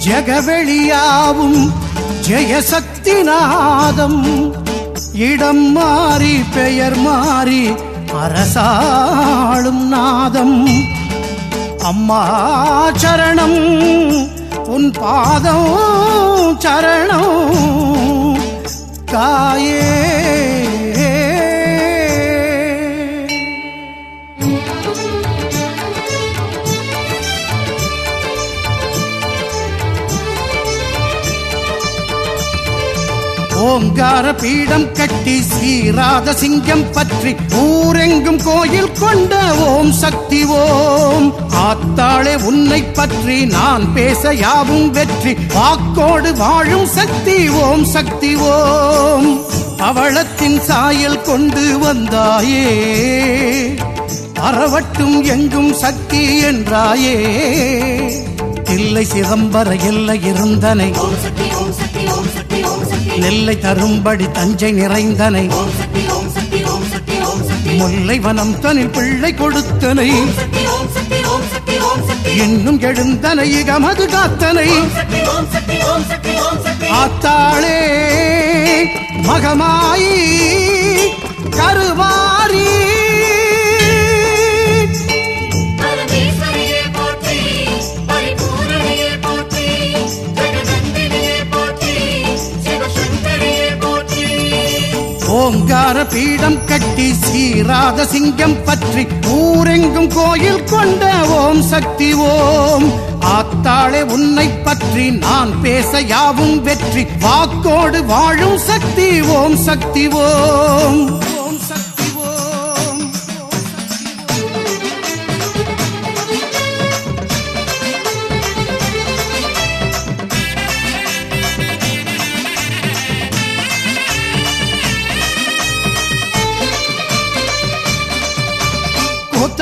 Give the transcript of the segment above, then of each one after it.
ஜெகவெளியாவும் ஜெயசக்தி நாதம் இடம் மாறி பெயர் மாறி அரசாளும் நாதம் அம்மா சரணம் உன் பாதம் சரணம் தாயே ஓங்கார பீடம் கட்டி ஸ்ரீராத சிங்கம் பற்றி ஊரெங்கும் கோயில் கொண்ட ஓம் சக்தி ஓம் ஆத்தாளே உன்னை பற்றி நான் பேச யாவும் வெற்றி வாக்கோடு வாழும் சக்தி ஓம் சக்தி ஓம் அவளத்தின் சாயல் கொண்டு வந்தாயே அறவட்டும் எங்கும் சக்தி என்றாயே தில்லை சிதம்பர எல்லை இருந்தனை நெல்லை தரும்படி தஞ்சை நிறைந்தனை முல்லை வனம் தனில் பிள்ளை கொடுத்தனை இன்னும் எழுந்தனை இகமது காத்தனை ஆத்தாளே மகமாயி கருவாரி ஓங்கார பீடம் கட்டி ஸ்ரீராத சிங்கம் பற்றி ஊரெங்கும் கோயில் கொண்ட ஓம் சக்தி ஓம் ஆத்தாளே உன்னை பற்றி நான் பேச யாவும் வெற்றி வாக்கோடு வாழும் சக்தி ஓம் சக்தி ஓம் ஓம் சக்தி ஓம்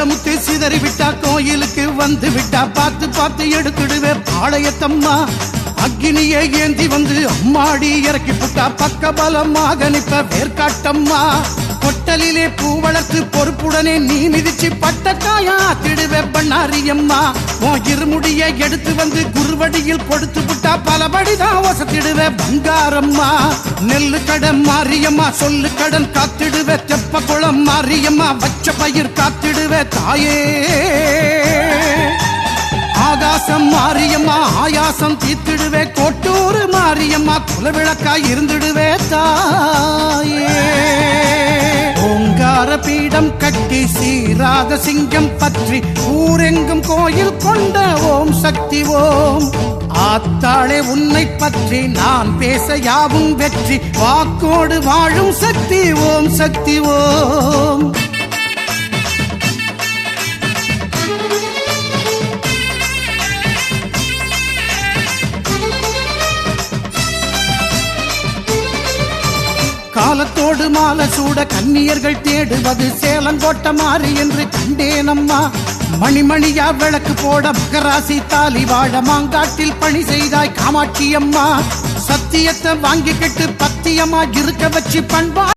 முத்து சிதறி விட்டா கோயிலுக்கு வந்து விட்டா பார்த்து பார்த்து எடுத்துடுவே பாளையத்தம்மா அக்னியை ஏந்தி வந்து அம்மாடி இறக்கி புட்டா பக்க பலமாக நிற்ப வேர்காட்டம்மா கொட்டலிலே பூ வளர்த்து பொறுப்புடனே நீ மிதிச்சு பட்டக்காயா திடுவே பண்ணாரியம்மா உன் இருமுடியை எடுத்து வந்து குருவடியில் கொடுத்து புட்டா பலபடிதான் வசத்திடுவே பங்காரம்மா நெல்லு கடன் மாரியம்மா சொல்லு கடன் காத்திடுவே தெப்ப குளம் மாரியம்மா வச்ச பயிர் காத்திடுவே தாயே ஆகாசம் மாரியம்மா ஆயாசம் தீத்திடுவே கோட்டூர் மாரியம்மா குலவிளக்காய் இருந்திடுவே தாயே ஓங்கார பீடம் கட்டி ஸ்ரீராத சிங்கம் பற்றி ஊரெங்கும் கோயில் கொண்ட ஓம் சக்தி ஓம் ஆத்தாளே உன்னை பற்றி நான் பேச யாவும் வெற்றி வாக்கோடு வாழும் சக்தி ஓம் சக்தி ஓம் காலத்தோடு மாலை சூட கன்னியர்கள் தேடுவது சேலங்கோட்ட மாறி என்று கண்டேனம்மா மணிமணியா விளக்கு போட மகராசி தாலி வாழ மாங்காட்டில் பணி செய்தாய் காமாட்சி அம்மா சத்தியத்தை வாங்கிக்கிட்டு பத்தியமா இருக்க வச்சு பண்பா